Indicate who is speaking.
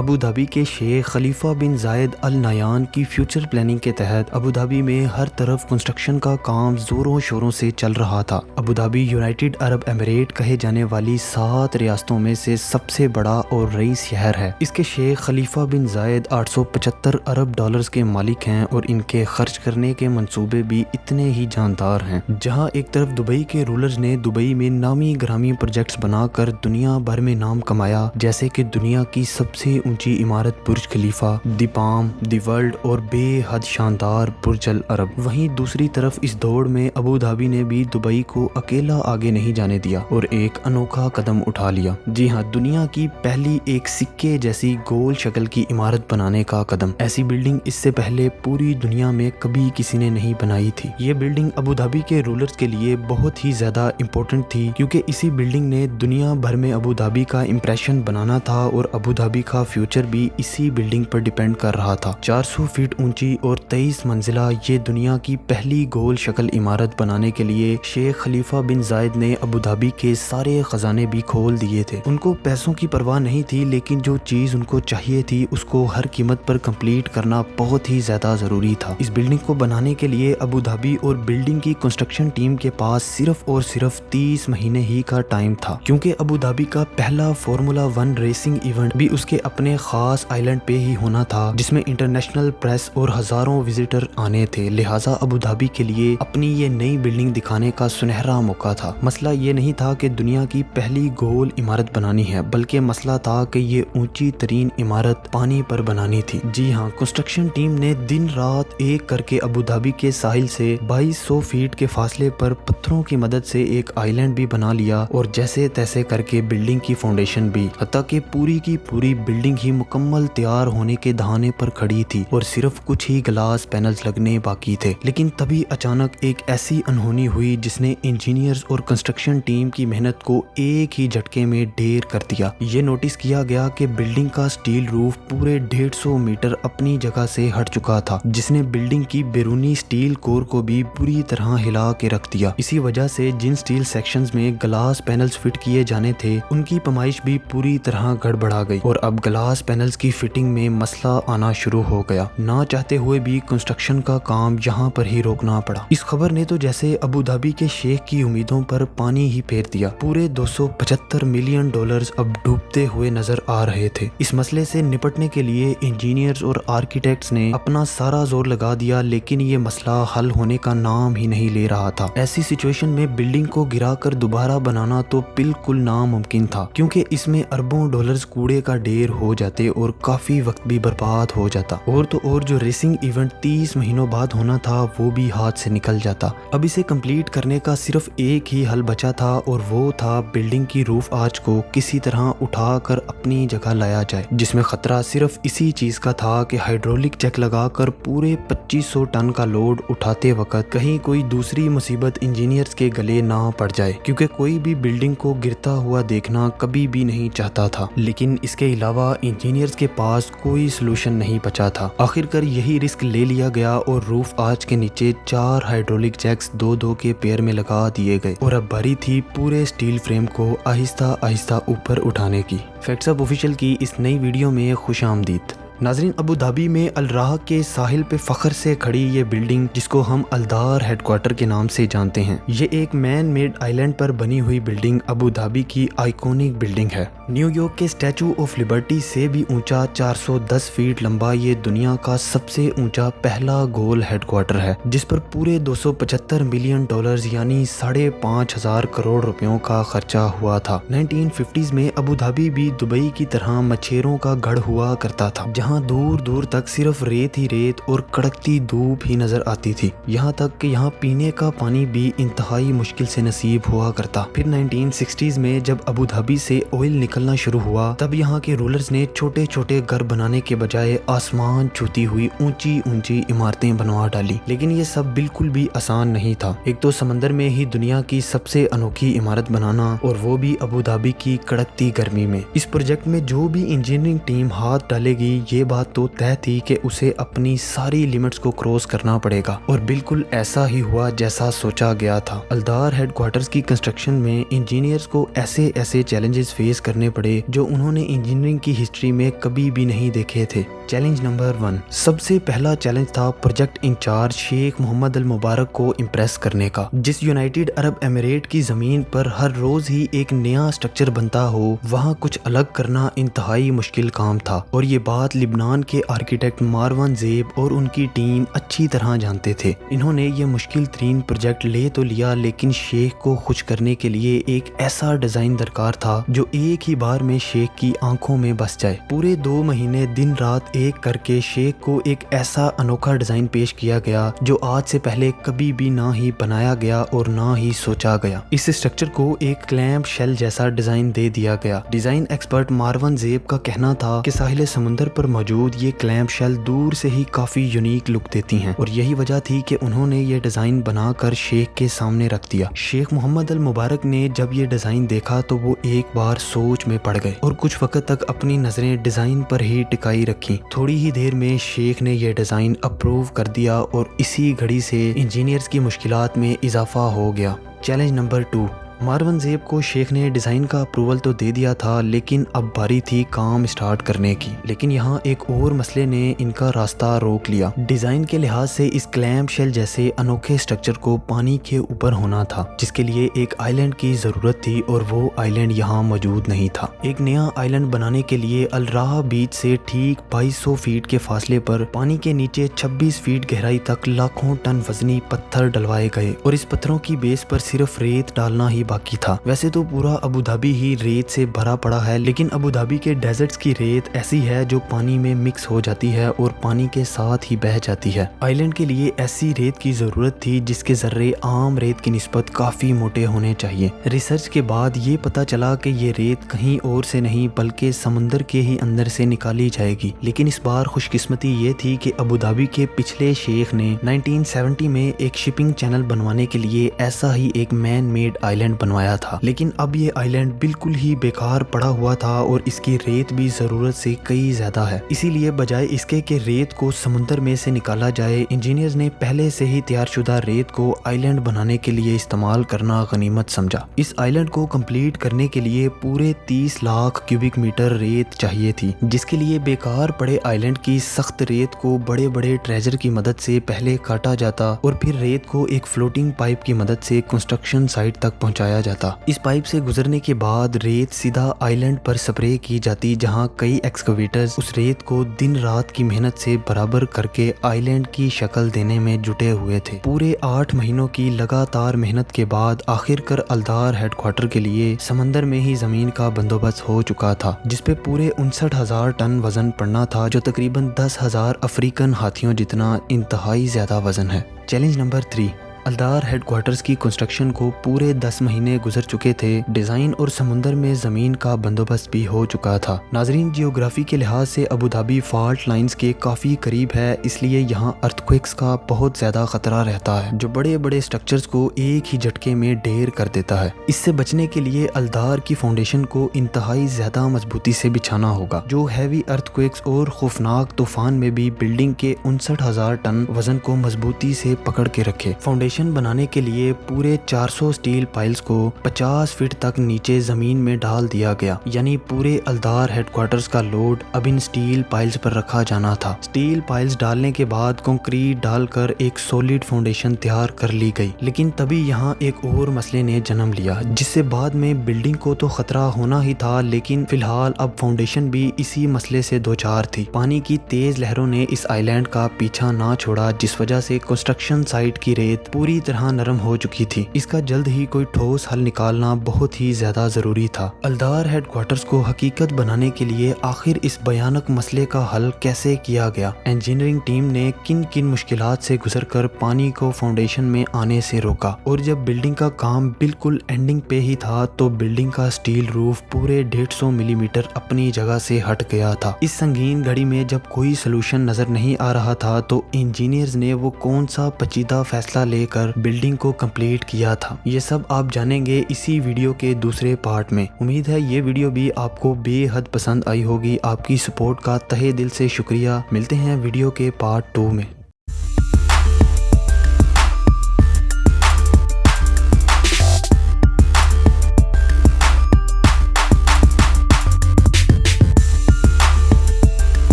Speaker 1: Abu Dhabi کے شیخ خلیفہ بن زائد ال نہیان کی فیوچر پلاننگ کے تحت ابوظہبی میں ہر طرف کنسٹرکشن کا کام زوروں شوروں سے چل رہا تھا۔ ابوظہبی یونائٹڈ عرب ایمریٹ کہے جانے والی 7 ریاستوں میں سے سب سے بڑا اور رئیس شہر ہے۔ اس کے شیخ خلیفہ بن زائد 875 ارب ڈالرز کے مالک ہیں اور ان کے خرچ کرنے کے منصوبے بھی اتنے ہی جاندار ہیں۔ جہاں ایک طرف دبئی کے رولرز نے دبئی میں نامی گرامی پروجیکٹس بنا کر دنیا بھر میں نام کمایا، جیسے کہ دنیا کی سب سے اونچی عمارت برج خلیفہ، دی پام، دی ورلڈ اور بے حد شاندار برج العرب، وہیں دوسری طرف اس دوڑ میں ابوظہبی نے بھی دبئی کو اکیلا آگے نہیں جانے دیا اور ایک انوکھا قدم اٹھا لیا۔ جی ہاں، دنیا کی پہلی ایک سکے جیسی گول شکل کی عمارت بنانے کا قدم۔ ایسی بلڈنگ اس سے پہلے پوری دنیا میں کبھی کسی نے نہیں بنائی تھی۔ یہ بلڈنگ ابوظہبی کے رولرز کے لیے بہت ہی زیادہ امپورٹنٹ تھی، کیونکہ اسی بلڈنگ نے دنیا بھر میں ابوظہبی کا امپریشن بنانا تھا اور ابوظہبی کا فیوچر بھی اسی بلڈنگ پر ڈیپینڈ کر رہا تھا۔ 400 فٹ اونچی اور 23 منزلہ یہ دنیا کی پہلی گول شکل عمارت بنانے کے لیے شیخ خلیفہ بن زائد نے ابوظہبی کے سارے خزانے بھی کھول دیے تھے۔ ان کو پیسوں کی پرواہ نہیں تھی، لیکن جو چیز ان کو چاہیے تھی اس کو ہر قیمت پر کمپلیٹ کرنا بہت ہی زیادہ ضروری تھا۔ اس بلڈنگ کو بنانے کے لیے ابوظہبی اور بلڈنگ کی کنسٹرکشن ٹیم کے پاس صرف اور صرف 30 مہینے ہی کا ٹائم تھا، کیونکہ ابوظہبی کا پہلا فارمولا 1 ریسنگ ایونٹ بھی اس کے اپنے خاص آئیلینڈ پہ ہی ہونا تھا، جس میں انٹرنیشنل پریس اور ہزاروں وزٹر آنے تھے۔ لہٰذا ابوظہبی کے لیے اپنی یہ نئی بلڈنگ دکھانے کا سنہرا موقع تھا۔ مسئلہ یہ نہیں تھا کہ دنیا کی پہلی گول عمارت بنانی ہے، بلکہ مسئلہ تھا کہ یہ اونچی ترین عمارت پانی پر بنانی تھی۔ جی ہاں، کنسٹرکشن ٹیم نے دن رات ایک کر کے ابوظہبی کے ساحل سے 2200 فیٹ کے فاصلے پر پتھروں کی مدد سے ایک آئیلینڈ بھی بنا لیا اور جیسے تیسے کر کے بلڈنگ کی فاؤنڈیشن بھی، حتیٰ کہ پوری کی پوری بلڈنگ ہی مکمل تیار ہونے کے دہانے پر کھڑی تھی اور صرف کچھ ہی گلاس پینلز لگنے باقی تھے۔ لیکن تبھی اچانک ایک ایسی انہونی ہوئی جس نے انجینئرز اور کنسٹرکشن ٹیم کی محنت کو ایک ہی جھٹکے میں ڈھیر کر دیا۔ یہ نوٹس کیا گیا کہ بلڈنگ کا سٹیل روف پورے 150 میٹر اپنی جگہ سے ہٹ چکا تھا، جس نے بلڈنگ کی بیرونی سٹیل کور کو بھی پوری طرح ہلا کے رکھ دیا۔ اسی وجہ سے جن سٹیل سیکشنز میں گلاس پینلز فٹ کیے جانے تھے ان کی پیمائش بھی پوری طرح گڑبڑا گئی اور اب گلاس پینلز کی فٹنگ میں مسئلہ آنا شروع ہو گیا۔ نہ چاہتے ہوئے بھی کنسٹرکشن کا کام یہاں پر ہی روکنا پڑا۔ اس خبر نے تو جیسے ابوظہبی کے شیخ کی امیدوں پر پانی ہی پھیر دیا۔ پورے 275 ملین ڈالرز اب ڈوبتے ہوئے نظر آ رہے تھے۔ اس مسئلے سے نپٹنے کے لیے انجینئرز اور آرکیٹیکٹس نے اپنا سارا زور لگا دیا، لیکن یہ مسئلہ حل ہونے کا نام ہی نہیں لے رہا تھا۔ ایسی سچویشن میں بلڈنگ کو گرا کر دوبارہ بنانا تو بالکل ناممکن تھا، کیونکہ اس میں اربوں ڈالرز کوڑے کا ڈھیر ہو جاتے اور کافی وقت بھی برباد ہو جاتا، اور تو اور جو ریسنگ ایونٹ 30 مہینوں بعد ہونا تھا وہ بھی ہاتھ سے نکل جاتا۔ اب اسے کمپلیٹ کرنے کا صرف ایک ہی حل بچا تھا اور وہ تھا بلڈنگ کی روف آرچ کو کسی طرح اٹھا کر اپنی جگہ لایا جائے، جس میں خطرہ صرف اسی چیز کا تھا کہ ہائیڈرولک جیک لگا کر پورے 2500 ٹن کا لوڈ اٹھاتے وقت کہیں کوئی دوسری مصیبت انجینئرز کے گلے نہ پڑ جائے، کیونکہ کوئی بھی بلڈنگ کو گرتا ہوا دیکھنا کبھی بھی نہیں چاہتا تھا۔ لیکن اس کے علاوہ انجینئرز کے پاس کوئی سلوشن نہیں بچا تھا۔ آخر کار یہی رسک لے لیا گیا اور روف آرچ کے نیچے 4 ہائیڈرولک جیکس 2-2 کے پیر میں لگا دیے گئے اور اب باری تھی پورے سٹیل فریم کو آہستہ آہستہ اوپر اٹھانے کی۔ فیکٹس اپ آفیشیل کی اس نئی ویڈیو میں خوش آمدید۔ ناظرین، ابوظہبی میں الراح کے ساحل پہ فخر سے کھڑی یہ بلڈنگ، جس کو ہم الدار ہیڈ کوارٹر کے نام سے جانتے ہیں، یہ ایک مین میڈ آئیلینڈ پر بنی ہوئی بلڈنگ ابوظہبی کی آئیکونک بلڈنگ ہے۔ نیو یارک کے اسٹیچو آف لبرٹی سے بھی اونچا 410 فیٹ لمبا یہ دنیا کا سب سے اونچا پہلا گول ہیڈ کوارٹر ہے، جس پر پورے 275 ملین ڈالرز یعنی 5,500 کروڑ روپیوں کا خرچہ ہوا تھا۔ 1950s میں ابوظہبی بھی دبئی کی طرح مچھیروں کا گڑھ ہوا کرتا تھا، جہاں دور دور تک صرف ریت ہی ریت اور کڑکتی دھوپ ہی نظر آتی تھی، یہاں تک کہ یہاں پینے کا پانی بھی انتہائی مشکل سے نصیب ہوا کرتا۔ پھر 1960s میں جب ابوظہبی سے آئل نکلنا شروع ہوا، تب یہاں کے رولرز نے چھوٹے چھوٹے گھر بنانے کے بجائے آسمان چھوتی ہوئی اونچی اونچی عمارتیں بنوا ڈالی۔ لیکن یہ سب بالکل بھی آسان نہیں تھا۔ ایک تو سمندر میں ہی دنیا کی سب سے انوکھی عمارت بنانا، اور وہ بھی ابوظہبی کی کڑکتی گرمی میں۔ اس پروجیکٹ میں جو بھی انجینئرنگ ٹیم ہاتھ ڈالے گی یہ ये बात तो तय थी कि उसे अपनी सारी लिमिट्स को क्रॉस करना पड़ेगा, और बिल्कुल ऐसा ही हुआ जैसा सोचा गया था। अल्दार हेडक्वार्टर्स की कंस्ट्रक्शन में इंजीनियर्स को ऐसे ऐसे चैलेंजेस फेस करने पड़े जो उन्होंने इंजीनियरिंग की हिस्ट्री में कभी भी नहीं देखे थे। चैलेंज नंबर 1, सबसे पहला चैलेंज था प्रोजेक्ट इंचार्ज शेख मोहम्मद अल मुबारक को इम्प्रेस करने का। जिस यूनाइटेड अरब एमिरेट की जमीन पर हर रोज ही एक नया स्ट्रक्चर बनता हो, वहाँ कुछ अलग करना इंतहाई मुश्किल काम था, और ये बात लिबनान के आर्किटेक्ट मारवान ज़ेब और उनकी टीम अच्छी तरह जानते थे। इन्होंने ये मुश्किल तरीन प्रोजेक्ट ले तो लिया, लेकिन शेख को खुश करने के लिए एक ऐसा डिजाइन दरकार था जो एक ही बार में शेख की आंखों में बस जाए। पूरे 2 महीने दिन रात एक करके शेख को एक ऐसा अनोखा डिजाइन पेश किया गया जो आज से पहले कभी भी ना ही बनाया गया और ना ही सोचा गया। इस स्ट्रक्चर को एक क्लैंप शेल जैसा डिजाइन दे दिया गया। डिजाइन एक्सपर्ट मारवान ज़ेब का कहना था कि साहिल समुंदर पर मौजूद ये क्लैंप शेल दूर से ही काफी यूनिक लुक देती हैं, और यही वजह थी कि उन्होंने ये डिजाइन बनाकर शेख के सामने रख दिया। शेख मोहम्मद अल मुबारक ने जब ये डिजाइन देखा तो वो एक बार सोच में पड़ गए और कुछ वक्त तक अपनी नजरें डिजाइन पर ही टिकाई रखी। थोड़ी ही देर में शेख ने यह डिजाइन अप्रूव कर दिया और इसी घड़ी से इंजीनियर्स की मुश्किलात में इजाफा हो गया। चैलेंज नंबर 2, मारवान ज़ेब को शेख ने डिज़ाइन का अप्रूवल तो दे दिया था, लेकिन अब बारी थी काम स्टार्ट करने की। लेकिन यहाँ एक और मसले ने इनका रास्ता रोक लिया। डिज़ाइन के लिहाज से इस क्लैंप शेल जैसे अनोखे स्ट्रक्चर को पानी के ऊपर होना था, जिसके लिए एक आइलैंड की ज़रूरत थी, और वो आइलैंड यहाँ मौजूद नहीं था। एक नया आइलैंड बनाने के लिए अल राह बीच से ठीक 2200 फीट के फासले पर पानी के नीचे 26 फीट गहराई तक लाखों टन वजनी पत्थर डलवाए गए, और इस पत्थरों की बेस पर सिर्फ रेत डालना ही बाकी था। वैसे तो पूरा अबू धाबी ही रेत से भरा पड़ा है, लेकिन अबू धाबी के डेजर्ट्स की रेत ऐसी है जो पानी में मिक्स हो जाती है और पानी के साथ ही बह जाती है। आइलैंड के लिए ऐसी रेत की जरूरत थी जिसके जर्रे आम रेत की निस्बत काफी मोटे होने चाहिए। रिसर्च के बाद ये पता चला कि ये रेत कहीं और से नहीं बल्कि समुंदर के ही अंदर से निकाली जाएगी। लेकिन इस बार खुशकिस्मती ये थी कि अबू धाबी के पिछले शेख ने 1970 में एक शिपिंग चैनल बनवाने के लिए ऐसा ही एक मैन मेड आइलैंड बनवाया था। लेकिन अब ये आइलैंड बिल्कुल ही बेकार पड़ा हुआ था और इसकी रेत भी जरूरत से कई ज्यादा है। इसीलिए बजाय इसके कि रेत को समुंदर में से निकाला जाए, इंजीनियर्स ने पहले से ही तैयारशुदा रेत को आइलैंड बनाने के लिए इस्तेमाल करना गनीमत समझा। इस आइलैंड को कंप्लीट करने के लिए पूरे 30 लाख क्यूबिक मीटर रेत चाहिए थी, जिसके लिए बेकार पड़े आइलैंड की सख्त रेत को बड़े बड़े ट्रेजर की मदद से पहले काटा जाता और फिर रेत को एक फ्लोटिंग पाइप की मदद से कंस्ट्रक्शन साइट तक पहुंचाया जाता। इस पाइप से गुजरने के बाद रेत सीधा आइलैंड पर स्प्रे की जाती, जहां कई एक्सकवेटर्स उस रेत को दिन रात की मेहनत से बराबर करके आइलैंड की शक्ल देने में जुटे हुए थे। पूरे 8 महीनों की लगातार मेहनत के बाद आखिरकार अल्दार हेडक्वार्टर के लिए समंदर में ही जमीन का बंदोबस्त हो चुका था, जिसपे पूरे 59,000 टन वजन पड़ना था, जो तकरीबन 10,000 अफ्रीकन हाथियों जितना इंतहाई ज्यादा वजन है। चैलेंज नंबर 3, अल्दार हेडक्वार्टर्स की कंस्ट्रक्शन को पूरे 10 महीने गुजर चुके थे। डिजाइन और समुंदर में जमीन का बंदोबस्त भी हो चुका था। नाजरीन, जियोग्राफी के लिहाज से अबू धाबी फॉल्ट लाइंस के काफी करीब है, इसलिए यहाँ अर्थक्वेक्स का बहुत ज्यादा खतरा रहता है, जो बड़े बड़े स्ट्रक्चर्स को एक ही झटके में ढेर कर देता है। इससे बचने के लिए अल्दार की फाउंडेशन को इंतहाई ज्यादा मजबूती से बिछाना होगा, जो हैवी अर्थक्वेक्स और खौफनाक तूफान में भी बिल्डिंग के 59,000 टन वजन को मजबूती से पकड़ के रखे। फाउंडेशन बनाने के लिए पूरे 400 स्टील पाइल्स को 50 फीट तक नीचे जमीन में डाल दिया गया, यानी पूरे अल्दार हेडक्वार्टर्स का लोड अब इन स्टील पाइल्स पर रखा जाना था। स्टील पाइल्स डालने के बाद कंक्रीट डालकर एक सॉलिड फाउंडेशन तैयार कर ली गई। लेकिन तभी यहाँ एक और मसले ने जन्म लिया, जिससे बाद में बिल्डिंग को तो खतरा होना ही था, लेकिन फिलहाल अब फाउंडेशन भी इसी मसले से दो चार थी। पानी की तेज लहरों ने इस आइलैंड का पीछा ना छोड़ा, जिस वजह से कंस्ट्रक्शन साइट की रेत पूरी तरह नरम हो चुकी थी। इसका जल्द ही कोई ठोस हल निकालना बहुत ही ज्यादा जरूरी था। अल्दार हेडक्वार्टर्स को हकीकत बनाने के लिए आखिर इस भयानक मसले का हल कैसे किया गया? इंजीनियरिंग टीम ने किन किन मुश्किलात से गुजरकर पानी को फाउंडेशन में आने से रोका, और जब बिल्डिंग का काम बिल्कुल एंडिंग पे ही था तो बिल्डिंग का स्टील रूफ पूरे 150 मिलीमीटर अपनी जगह से हट गया था। इस संगीन घड़ी में जब कोई सोल्यूशन नजर नहीं आ रहा था तो इंजीनियर्स ने वो कौन सा पेचीदा फैसला ले लेकर बिल्डिंग को कंप्लीट किया था। ये सब आप जानेंगे इसी वीडियो के दूसरे पार्ट में। उम्मीद है ये वीडियो भी आपको बेहद पसंद आई होगी। आपकी सपोर्ट का तहे दिल से शुक्रिया। मिलते हैं वीडियो के पार्ट 2 में।